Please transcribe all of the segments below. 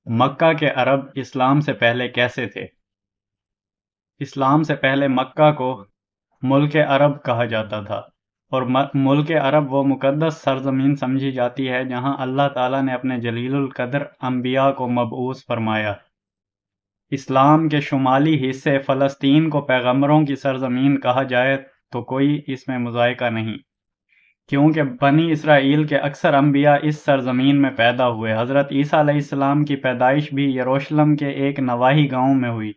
مکہ کے عرب اسلام سے پہلے کیسے تھے؟ اسلام سے پہلے مکہ کو ملک عرب کہا جاتا تھا، اور ملک عرب وہ مقدس سرزمین سمجھی جاتی ہے جہاں اللہ تعالیٰ نے اپنے جلیل القدر انبیاء کو مبعوث فرمایا۔ اسلام کے شمالی حصے فلسطین کو پیغمبروں کی سرزمین کہا جائے تو کوئی اس میں مذائقہ نہیں، کیونکہ بنی اسرائیل کے اکثر انبیاء اس سرزمین میں پیدا ہوئے۔ حضرت عیسیٰ علیہ السلام کی پیدائش بھی یروشلم کے ایک نواحی گاؤں میں ہوئی۔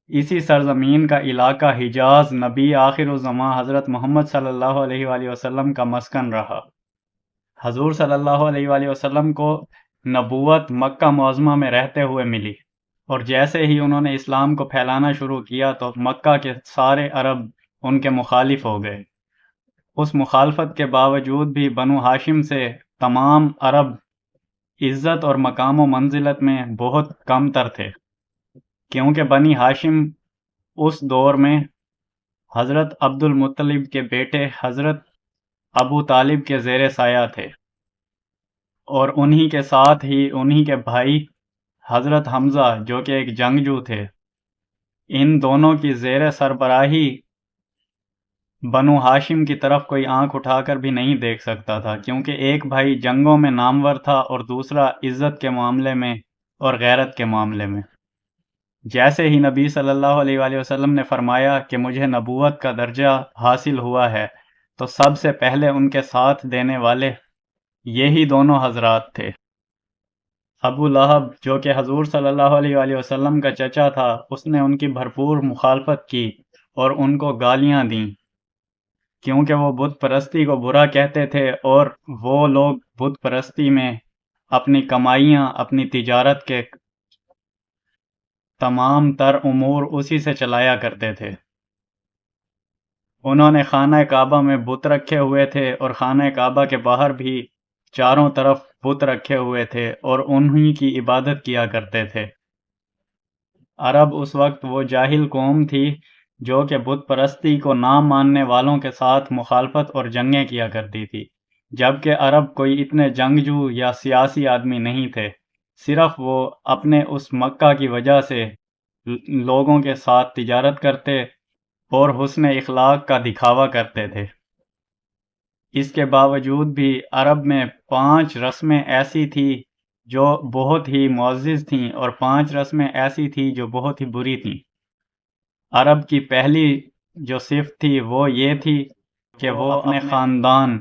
اسی سرزمین کا علاقہ حجاز نبی آخر الزماں حضرت محمد صلی اللہ علیہ وآلہ وسلم کا مسکن رہا۔ حضور صلی اللہ علیہ وآلہ وسلم کو نبوت مکہ معظمہ میں رہتے ہوئے ملی، اور جیسے ہی انہوں نے اسلام کو پھیلانا شروع کیا تو مکہ کے سارے عرب ان کے مخالف ہو گئے۔ اس مخالفت کے باوجود بھی بنو ہاشم سے تمام عرب عزت اور مقام و منزلت میں بہت کم تر تھے، کیونکہ بنی ہاشم اس دور میں حضرت عبد المطلب کے بیٹے حضرت ابو طالب کے زیر سایہ تھے، اور انہی کے ساتھ ہی انہی کے بھائی حضرت حمزہ جو کہ ایک جنگجو تھے، ان دونوں کی زیر سربراہی بنو ہاشم کی طرف کوئی آنکھ اٹھا کر بھی نہیں دیکھ سکتا تھا، کیونکہ ایک بھائی جنگوں میں نامور تھا اور دوسرا عزت کے معاملے میں اور غیرت کے معاملے میں۔ جیسے ہی نبی صلی اللہ علیہ وآلہ وسلم نے فرمایا کہ مجھے نبوت کا درجہ حاصل ہوا ہے، تو سب سے پہلے ان کے ساتھ دینے والے یہی دونوں حضرات تھے۔ ابو لہب جو کہ حضور صلی اللہ علیہ وآلہ وسلم کا چچا تھا، اس نے ان کی بھرپور مخالفت کی اور ان کو گالیاں دیں، کیونکہ وہ بت پرستی کو برا کہتے تھے، اور وہ لوگ بت پرستی میں اپنی کمائیاں، اپنی تجارت کے تمام تر امور اسی سے چلایا کرتے تھے۔ انہوں نے خانہ کعبہ میں بت رکھے ہوئے تھے، اور خانہ کعبہ کے باہر بھی چاروں طرف بت رکھے ہوئے تھے، اور انہی کی عبادت کیا کرتے تھے۔ عرب اس وقت وہ جاہل قوم تھی جو کہ بت پرستی کو نہ ماننے والوں کے ساتھ مخالفت اور جنگیں کیا کرتی تھی، جبکہ عرب کوئی اتنے جنگجو یا سیاسی آدمی نہیں تھے، صرف وہ اپنے اس مکہ کی وجہ سے لوگوں کے ساتھ تجارت کرتے اور حسن اخلاق کا دکھاوا کرتے تھے۔ اس کے باوجود بھی عرب میں 5 رسمیں ایسی تھی جو بہت ہی معزز تھیں، اور 5 رسمیں ایسی تھی جو بہت ہی بری تھیں۔ عرب کی پہلی جو صفت تھی وہ یہ تھی کہ وہ اپنے خاندان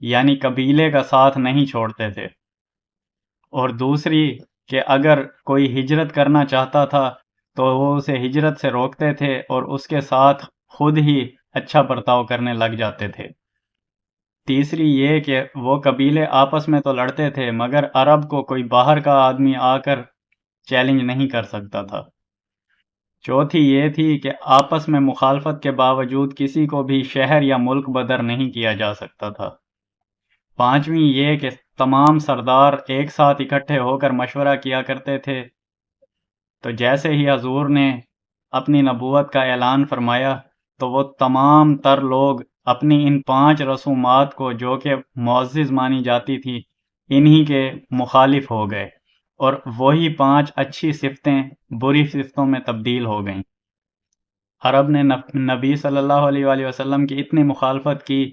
یعنی قبیلے کا ساتھ نہیں چھوڑتے تھے، اور دوسری کہ اگر کوئی ہجرت کرنا چاہتا تھا تو وہ اسے ہجرت سے روکتے تھے اور اس کے ساتھ خود ہی اچھا برتاؤ کرنے لگ جاتے تھے۔ تیسری یہ کہ وہ قبیلے آپس میں تو لڑتے تھے، مگر عرب کو کوئی باہر کا آدمی آ کر چیلنج نہیں کر سکتا تھا۔ چوتھی یہ تھی کہ آپس میں مخالفت کے باوجود کسی کو بھی شہر یا ملک بدر نہیں کیا جا سکتا تھا۔ پانچویں یہ کہ تمام سردار ایک ساتھ اکٹھے ہو کر مشورہ کیا کرتے تھے، تو جیسے ہی حضور نے اپنی نبوت کا اعلان فرمایا تو وہ تمام تر لوگ اپنی ان 5 رسومات کو جو کہ معزز مانی جاتی تھی انہی کے مخالف ہو گئے، اور وہی 5 اچھی صفتیں بری صفتوں میں تبدیل ہو گئیں۔ عرب نے نبی صلی اللہ علیہ وآلہ وسلم کی اتنی مخالفت کی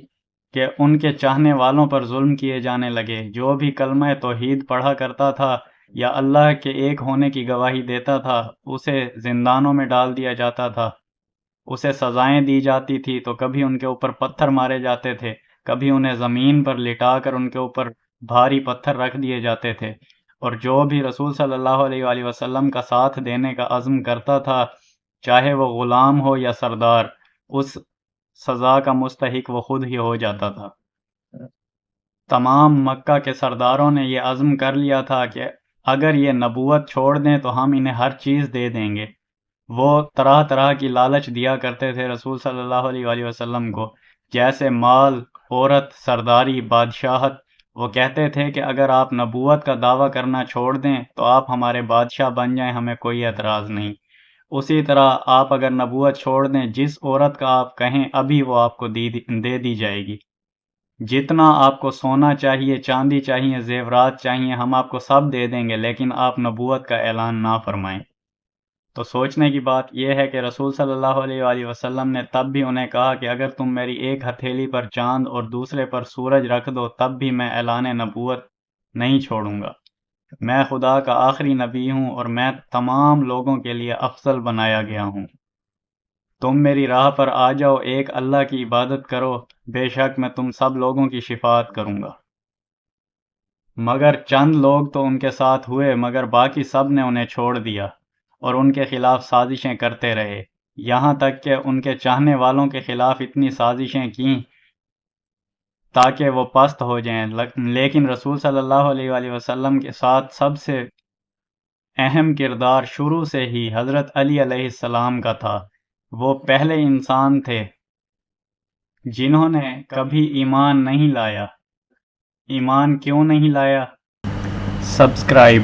کہ ان کے چاہنے والوں پر ظلم کیے جانے لگے۔ جو بھی کلمہ توحید پڑھا کرتا تھا یا اللہ کے ایک ہونے کی گواہی دیتا تھا، اسے زندانوں میں ڈال دیا جاتا تھا، اسے سزائیں دی جاتی تھی، تو کبھی ان کے اوپر پتھر مارے جاتے تھے، کبھی انہیں زمین پر لٹا کر ان کے اوپر بھاری پتھر رکھ دیے جاتے تھے، اور جو بھی رسول صلی اللہ علیہ وآلہ وسلم کا ساتھ دینے کا عزم کرتا تھا، چاہے وہ غلام ہو یا سردار، اس سزا کا مستحق وہ خود ہی ہو جاتا تھا۔ تمام مکہ کے سرداروں نے یہ عزم کر لیا تھا کہ اگر یہ نبوت چھوڑ دیں تو ہم انہیں ہر چیز دے دیں گے۔ وہ طرح طرح کی لالچ دیا کرتے تھے رسول صلی اللہ علیہ وآلہ وسلم کو، جیسے مال، عورت، سرداری، بادشاہت۔ وہ کہتے تھے کہ اگر آپ نبوت کا دعویٰ کرنا چھوڑ دیں تو آپ ہمارے بادشاہ بن جائیں، ہمیں کوئی اعتراض نہیں۔ اسی طرح آپ اگر نبوت چھوڑ دیں، جس عورت کا آپ کہیں ابھی وہ آپ کو دے دی جائے گی۔ جتنا آپ کو سونا چاہیے، چاندی چاہیے، زیورات چاہیے، ہم آپ کو سب دے دیں گے، لیکن آپ نبوت کا اعلان نہ فرمائیں۔ تو سوچنے کی بات یہ ہے کہ رسول صلی اللہ علیہ وآلہ وسلم نے تب بھی انہیں کہا کہ اگر تم میری ایک ہتھیلی پر چاند اور دوسرے پر سورج رکھ دو تب بھی میں اعلان نبوت نہیں چھوڑوں گا۔ میں خدا کا آخری نبی ہوں اور میں تمام لوگوں کے لیے افضل بنایا گیا ہوں۔ تم میری راہ پر آ جاؤ، ایک اللہ کی عبادت کرو، بے شک میں تم سب لوگوں کی شفاعت کروں گا۔ مگر چند لوگ تو ان کے ساتھ ہوئے، مگر باقی سب نے انہیں چھوڑ دیا اور ان کے خلاف سازشیں کرتے رہے، یہاں تک کہ ان کے چاہنے والوں کے خلاف اتنی سازشیں کیں تاکہ وہ پست ہو جائیں۔ لیکن رسول صلی اللہ علیہ وآلہ وسلم کے ساتھ سب سے اہم کردار شروع سے ہی حضرت علی علیہ السلام کا تھا۔ وہ پہلے انسان تھے جنہوں نے کبھی ایمان نہیں لایا۔ ایمان کیوں نہیں لایا؟ سبسکرائب